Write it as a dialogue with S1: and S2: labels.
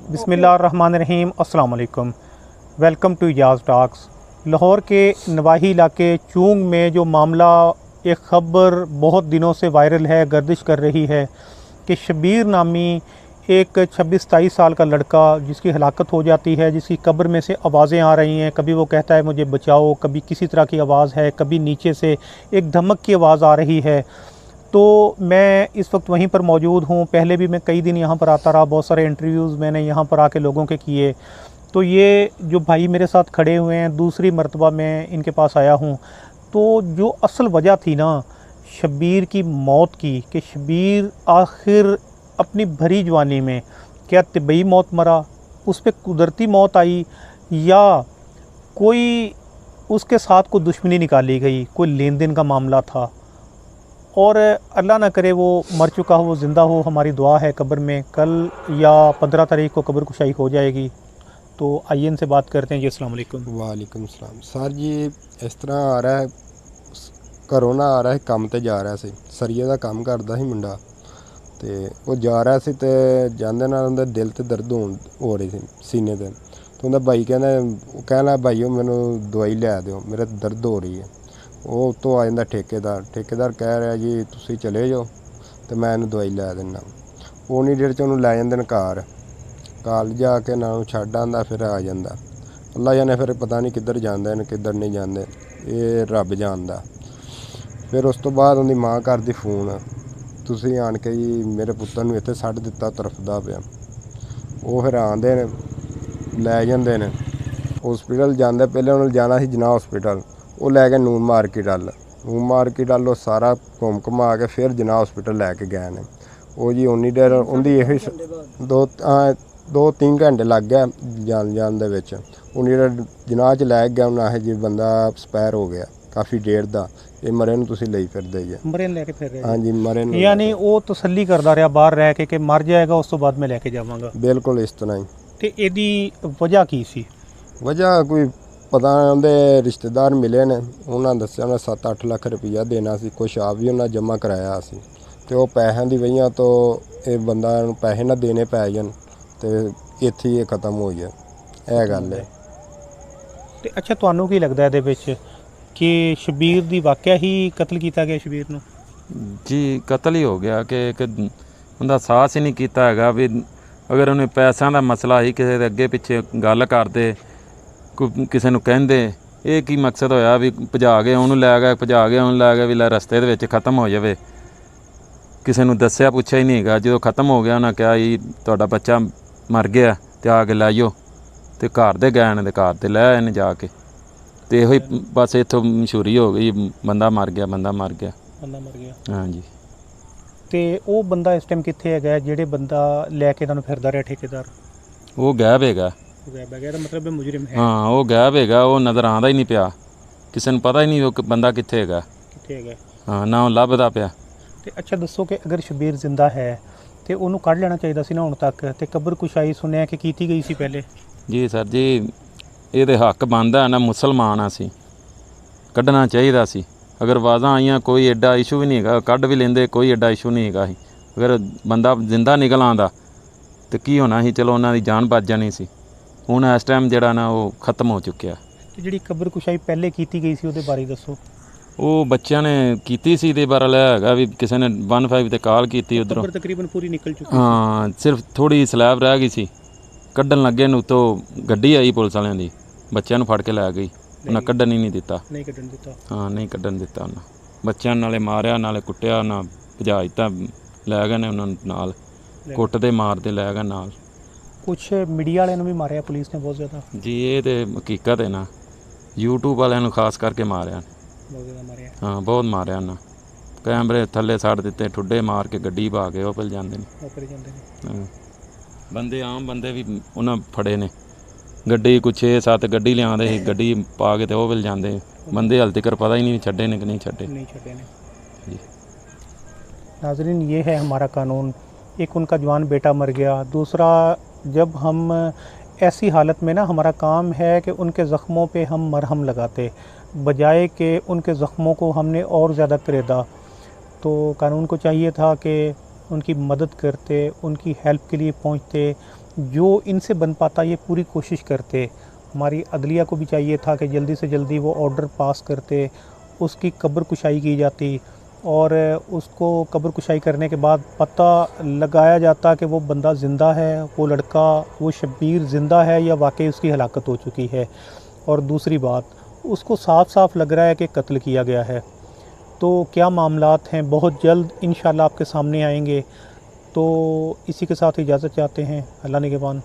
S1: बिस्मिल्लाहिर्रहमानिर्रहीम, अस्सलाम वालेकुम। Welcome to Yaz talks. Lahore के नवाही इलाके चूंग में जो मामला, एक ख़बर बहुत दिनों से वायरल है, गर्दिश कर रही है कि शबीर नामी एक 26-27 साल का लड़का जिसकी हलाकत हो जाती है, जिसकी कब्र में से आवाज़ें आ रही हैं, कभी वो कहता है मुझे बचाओ, कभी किसी तरह की आवाज़ है, कभी नीचे से एक धमक की आवाज़ आ रही है। तो मैं इस वक्त वहीं पर मौजूद हूँ। पहले भी मैं कई दिन यहाँ पर आता रहा, बहुत सारे इंटरव्यूज़ मैंने यहाँ पर आके लोगों के किए। तो ये जो भाई मेरे साथ खड़े हुए हैं, दूसरी मरतबा मैं इनके पास आया हूँ। तो जो असल वजह थी ना शबीर की मौत की, कि शबीर आखिर अपनी भरी जवानी में क्या तिब्बी मौत मरा, उस पर कुदरती मौत आई, या कोई उसके साथ कोई दुश्मनी निकाली गई, कोई लेन देन का मामला था, और अल्लाह ना करे वो मर चुका हो, वो ज़िंदा हो। हमारी दुआ है कब्र में कल या 15 तारीख को कब्र कुशाई हो जाएगी। तो आइए इनसे बात करते हैं जी। अस्सलाम वालेकुम।
S2: वालेकुम सलाम। सर जी इस तरह आ रहा है, घरों ना आ रहा है, काम ਤੇ ਜਾ ਰਿਹਾ ਸੀ, ਸਰੀਏ ਦਾ ਕੰਮ ਕਰਦਾ ਸੀ ਮੁੰਡਾ, ਤੇ ਉਹ ਜਾ ਰਿਹਾ ਸੀ ਤੇ ਜਾਂਦੇ ਨਾਲ ਉਹਦੇ ਦਿਲ ਤੇ ਦਰਦ ਹੋ ਰਹੀ ਸੀ ਸੀਨੇ ਤੇ। ਤੇ ਉਹਦਾ ਭਾਈ ਕਹਿੰਦਾ ਭਾਈਓ ਮੈਨੂੰ ਦਵਾਈ ਲਿਆ ਦਿਓ, ਮੇਰੇ ਦਰਦ ਹੋ ਰਹੀ ਹੈ। ਉਹ ਉੱਤੋਂ ਆ ਜਾਂਦਾ ਠੇਕੇਦਾਰ ਕਹਿ ਰਿਹਾ ਜੀ ਤੁਸੀਂ ਚਲੇ ਜਾਓ ਤੇ ਮੈਂ ਇਹਨੂੰ ਦਵਾਈ ਲੈ ਦਿੰਦਾ। ਉਨੀ ਦੇਰ 'ਚ ਉਹਨੂੰ ਲੈ ਜਾਂਦੇ ਨੇ ਘਰ ਜਾ ਕੇ ਨਾ ਉਹਨੂੰ ਛੱਡ ਆਉਂਦਾ, ਫਿਰ ਆ ਜਾਂਦਾ। ਅੱਲਾ ਜਾਣੇ ਫਿਰ ਪਤਾ ਨਹੀਂ ਕਿੱਧਰ ਜਾਂਦੇ ਨੇ ਕਿੱਧਰ ਨਹੀਂ ਜਾਂਦੇ, ਇਹ ਰੱਬ ਜਾਣਦਾ। ਫਿਰ ਉਸ ਤੋਂ ਬਾਅਦ ਉਹਦੀ ਮਾਂ ਕਰਦੀ ਫੋਨ, ਤੁਸੀਂ ਆਣ ਕੇ ਜੀ ਮੇਰੇ ਪੁੱਤਰ ਨੂੰ ਇੱਥੇ ਛੱਡ ਦਿੱਤਾ, ਤਰਫਦਾ ਪਿਆ। ਉਹ ਫਿਰ ਆਉਂਦੇ ਨੇ, ਲੈ ਜਾਂਦੇ ਨੇ ਹੌਸਪੀਟਲ ਜਾਂਦੇ। ਪਹਿਲੇ ਉਹਨੂੰ ਜਾਣਾ ਸੀ ਜਨਾਹ ਹੌਸਪੀਟਲ, ਉਹ ਲੈ ਕੇ ਨੂਨ ਮਾਰਕੀਟ ਵੱਲ ਉਹ ਸਾਰਾ ਘੁੰਮ ਘੁਮਾ ਕੇ ਫਿਰ ਜਨਾਹ ਹੌਸਪੀਟਲ ਲੈ ਕੇ ਗਏ ਨੇ। ਉਹ ਜੀ ਉਨੀ ਦੇਰ ਉਹਦੀ ਇਹੀ 2-3 ਘੰਟੇ ਲੱਗ ਗਿਆ ਜਾਣ ਦੇ ਵਿੱਚ। ਉਨੀ ਦੇਰ ਜਨਾਹ 'ਚ ਲੈ ਗਿਆ ਉਹਨਾਂ ਇਹ ਜੀ ਬੰਦਾ ਐਕਸਪਾਇਰ ਹੋ ਗਿਆ ਕਾਫੀ ਡੇਰ ਦਾ, ਇਹ ਮਰੇ ਨੂੰ ਤੁਸੀਂ ਲਈ ਫਿਰਦੇ ਜੀ।
S1: ਮਰੇ ਨੂੰ ਲੈ ਕੇ ਫਿਰ ਰਹੇ?
S2: ਹਾਂਜੀ ਮਰੇ ਨੂੰ।
S1: ਯਾਨੀ ਉਹ ਤਸੱਲੀ ਕਰਦਾ ਰਿਹਾ ਬਾਹਰ ਰਹਿ ਕੇ ਕਿ ਮਰ ਜਾਏਗਾ, ਉਸ ਤੋਂ ਬਾਅਦ ਮੈਂ ਲੈ ਕੇ ਜਾਵਾਂਗਾ।
S2: ਬਿਲਕੁਲ ਇਸ ਤਰ੍ਹਾਂ ਹੀ।
S1: ਤੇ ਇਹਦੀ ਵਜ੍ਹਾ ਕੀ ਸੀ?
S2: ਵਜ੍ਹਾ ਕੋਈ ਪਤਾ, ਉਹਦੇ ਰਿਸ਼ਤੇਦਾਰ ਮਿਲੇ ਨੇ, ਉਹਨਾਂ ਦੱਸਿਆ ਉਹਨਾਂ 7-8 ਲੱਖ ਰੁਪਈਆ ਦੇਣਾ ਸੀ, ਕੁਛ ਆਪ ਵੀ ਉਹਨਾਂ ਜਮ੍ਹਾਂ ਕਰਾਇਆ ਸੀ। ਤੇ ਉਹ ਪੈਸਿਆਂ ਦੀ ਵਜ੍ਹਾ ਤੋਂ ਇਹ ਬੰਦਾ ਨੂੰ ਪੈਸੇ ਨਾ ਦੇਣੇ ਪੈ ਜਾਣ ਤੇ ਇੱਥੇ ਹੀ ਇਹ ਖਤਮ ਹੋ ਗਿਆ, ਇਹ ਗੱਲ ਹੈ।
S1: ਤੇ ਅੱਛਾ, ਤੁਹਾਨੂੰ ਕੀ ਲੱਗਦਾ ਇਹਦੇ ਵਿੱਚ ਕਿ ਸ਼ਬੀਰ ਦੀ ਵਾਕਿਆ ਹੀ ਕਤਲ ਕੀਤਾ ਗਿਆ ਸ਼ਬੀਰ ਨੂੰ?
S3: ਜੀ ਕਤਲ ਹੀ ਹੋ ਗਿਆ, ਕਿ ਇੱਕ ਉਹਦਾ ਸਾਹਸ ਹੀ ਨਹੀਂ ਕੀਤਾ ਹੈਗਾ ਵੀ ਅਗਰ ਉਹਨੇ ਪੈਸਿਆਂ ਦਾ ਮਸਲਾ ਹੀ ਕਿਸੇ ਦੇ ਅੱਗੇ ਪਿੱਛੇ ਗੱਲ ਕਰਦੇ, ਕਿਸੇ ਨੂੰ ਕਹਿੰਦੇ, ਇਹ ਕੀ ਮਕਸਦ ਹੋਇਆ ਵੀ ਭਜਾ ਕੇ ਉਹਨੂੰ ਲੈ ਗਿਆ ਵੀ ਲੈ ਰਸਤੇ ਦੇ ਵਿੱਚ ਖ਼ਤਮ ਹੋ ਜਾਵੇ। ਕਿਸੇ ਨੂੰ ਦੱਸਿਆ ਪੁੱਛਿਆ ਹੀ ਨਹੀਂ ਹੈਗਾ। ਜਦੋਂ ਖ਼ਤਮ ਹੋ ਗਿਆ ਉਹਨਾਂ ਕਿਹਾ ਜੀ ਤੁਹਾਡਾ ਬੱਚਾ ਮਰ ਗਿਆ ਤੇ ਆ ਕੇ ਲੈ ਜਾਓ, ਤੇ ਘਰ ਦੇ ਗਏ ਨੇ ਤੇ ਘਰ ਤੇ ਲੈ ਆਏ ਨੇ ਜਾ ਕੇ। ਤੇ ਇਹੋ ਹੀ ਬਸ ਇੱਥੋਂ ਮਸ਼ਹੂਰੀ ਹੋ ਗਈ, ਬੰਦਾ ਮਰ ਗਿਆ। ਹਾਂਜੀ।
S1: ਤੇ ਉਹ ਬੰਦਾ ਇਸ ਟਾਈਮ ਕਿੱਥੇ ਹੈਗਾ ਜਿਹੜੇ ਬੰਦਾ ਲੈ ਕੇ ਤੁਹਾਨੂੰ ਫਿਰਦਾ ਰਿਹਾ ਠੇਕੇਦਾਰ?
S3: ਉਹ ਗਾਇਬ ਹੈਗਾ।
S1: ਇਹਦਾ ਮਤਲਬ ਮੁਜਰਮ ਹੈ।
S3: ਹਾਂ ਉਹ ਗਾਇਬ ਹੈਗਾ, ਉਹ ਨਜ਼ਰ ਆਉਂਦਾ ਹੀ ਨਹੀਂ ਪਿਆ, ਕਿਸੇ ਨੂੰ ਪਤਾ ਹੀ ਨਹੀਂ ਉਹ ਬੰਦਾ ਕਿੱਥੇ ਹੈਗਾ। ਹਾਂ ਨਾ ਉਹ ਲੱਭਦਾ ਪਿਆ।
S1: ਤੇ ਅੱਛਾ ਦੱਸੋ ਕਿ ਅਗਰ ਸ਼ਬੀਰ ਜ਼ਿੰਦਾ ਹੈ ਤੇ ਉਹਨੂੰ ਕੱਢ ਲੈਣਾ ਚਾਹੀਦਾ ਸੀ ਨਾ ਹੁਣ ਤੱਕ, ਤੇ ਕਬਰ ਕੁਸ਼ਾਈ ਸੁਣਿਆ ਕਿ ਕੀਤੀ ਗਈ ਸੀ ਪਹਿਲੇ?
S3: ਜੀ ਸਰ ਜੀ, ਇਹਦੇ ਹੱਕ ਬਣਦਾ ਨਾ, ਮੁਸਲਮਾਨ ਆ ਸੀ, ਕੱਢਣਾ ਚਾਹੀਦਾ ਸੀ। ਅਗਰ ਆਵਾਜ਼ਾਂ ਆਈਆਂ ਕੋਈ ਐਡਾ ਇਸ਼ੂ ਵੀ ਨਹੀਂ ਹੈਗਾ, ਕੱਢ ਵੀ ਲੈਂਦੇ, ਕੋਈ ਐਡਾ ਇਸ਼ੂ ਨਹੀਂ ਹੈਗਾ ਸੀ। ਅਗਰ ਬੰਦਾ ਜ਼ਿੰਦਾ ਨਿਕਲ ਆਉਂਦਾ ਤੇ ਕੀ ਹੋਣਾ ਸੀ, ਚਲੋ ਉਹਨਾਂ ਦੀ ਜਾਨ ਬਚ ਜਾਣੀ ਸੀ। ਹੁਣ ਇਸ ਟਾਈਮ ਜਿਹੜਾ ਨਾ ਉਹ ਖਤਮ ਹੋ ਚੁੱਕਿਆ।
S1: ਤੇ ਜਿਹੜੀ ਕਬਰ ਕੁਸ਼ਾਈ ਪਹਿਲੇ ਕੀਤੀ ਗਈ ਸੀ ਉਹਦੇ ਬਾਰੇ ਦੱਸੋ।
S3: ਉਹ ਬੱਚਿਆਂ ਨੇ ਕੀਤੀ ਸੀ, ਦੇ ਬਾਰੇ ਲਿਆ ਹੈਗਾ ਵੀ ਕਿਸੇ ਨੇ 15 ਤੇ ਕਾਲ ਕੀਤੀ ਉੱਧਰੋਂ,
S1: ਕਬਰ ਤਕਰੀਬਨ ਪੂਰੀ ਨਿਕਲ ਚੁੱਕੀ।
S3: ਹਾਂ ਸਿਰਫ ਥੋੜੀ ਸਲੈਬ ਰਹਿ ਗਈ ਸੀ, ਕੱਢਣ ਲੱਗੇ ਨੂੰ ਉੱਤੋਂ ਗੱਡੀ ਆਈ ਪੁਲਿਸ ਵਾਲਿਆਂ ਦੀ, ਬੱਚਿਆਂ ਨੂੰ ਫੜ ਕੇ ਲੈ ਗਈ। ਉਹਨਾਂ ਕੱਢਣ ਹੀ ਨਹੀਂ ਦਿੱਤਾ।
S1: ਨਹੀਂ ਕੱਢਣ ਦਿੱਤਾ? ਹਾਂ
S3: ਨਹੀਂ ਕੱਢਣ ਦਿੱਤਾ ਉਹਨਾਂ। ਬੱਚਿਆਂ ਨਾਲੇ ਮਾਰਿਆ ਨਾਲੇ ਕੁੱਟਿਆ, ਨਾ ਭਜਾ ਦਿੱਤਾ, ਲੈ ਗਏ ਨੇ ਉਹਨਾਂ ਨੂੰ ਨਾਲ, ਕੁੱਟਦੇ ਮਾਰਦੇ ਲੈ ਗਏ ਨਾਲ।
S1: ਕੁਛ ਮੀਡੀਆ ਵਾਲਿਆਂ ਨੂੰ ਵੀ ਮਾਰਿਆ ਪੁਲਿਸ ਨੇ ਬਹੁਤ ਜ਼ਿਆਦਾ?
S3: ਜੀ ਇਹ ਤੇ ਹਕੀਕਤ ਹੈ ਨਾ, YouTube ਵਾਲਿਆਂ ਨੂੰ ਖਾਸ ਕਰਕੇ ਮਾਰਿਆ,
S1: ਬਹੁਤ ਜ਼ਿਆਦਾ ਮਾਰਿਆ।
S3: ਹਾਂ ਬਹੁਤ ਮਾਰਿਆ ਉਹਨਾਂ। ਕੈਮਰੇ ਥੱਲੇ ਛੱਡ ਦਿੱਤੇ, ਠੁੱਡੇ ਮਾਰ ਕੇ ਗੱਡੀ ਪਾ ਕੇ ਉਹ ਪਿਲ ਜਾਂਦੇ ਨੇ। ਬੰਦੇ ਆਮ ਬੰਦੇ ਵੀ ਉਹਨਾਂ ਫੜੇ ਨੇ, ਗੱਡੀ ਕੁਛ 6-7 ਗੱਡੀ ਲਿਆਉਂਦੇ ਸੀ, ਗੱਡੀ ਪਾ ਕੇ ਤੇ ਉਹ ਪਿਲ ਜਾਂਦੇ ਬੰਦੇ। ਹਾਲੇ ਤੱਕ पता ही नहीं छड्डे ने कि नहीं छड्डे
S1: ने जी। नाज़रीन, ये है हमारा कानून। एक उनका जवान बेटा मर गया, दूसरा जब हम ऐसी हालत में ना, हमारा काम है कि उनके ज़ख्मों पे हम मरहम लगाते, बजाय कि उनके ज़ख्मों को हमने और ज़्यादा करेदा। तो कानून को चाहिए था कि उनकी मदद करते, उनकी हेल्प के लिए पहुँचते, जो इनसे बन पाता ये पूरी कोशिश करते। हमारी अदलिया को भी चाहिए था कि जल्दी से जल्दी वो ऑर्डर पास करते, उसकी कब्र कुशाई की जाती और उसको कब्र कुशाई करने के बाद पता लगाया जाता कि वो बंदा ज़िंदा है, वो लड़का, वो शब्बीर ज़िंदा है या वाकई उसकी हलाकत हो चुकी है। और दूसरी बात, उसको साफ साफ लग रहा है कि कत्ल किया गया है। तो क्या मामलात हैं, बहुत जल्द इंशाल्लाह आपके सामने आएंगे। तो इसी के साथ इजाज़त चाहते हैं। अल्लाह निगहबान।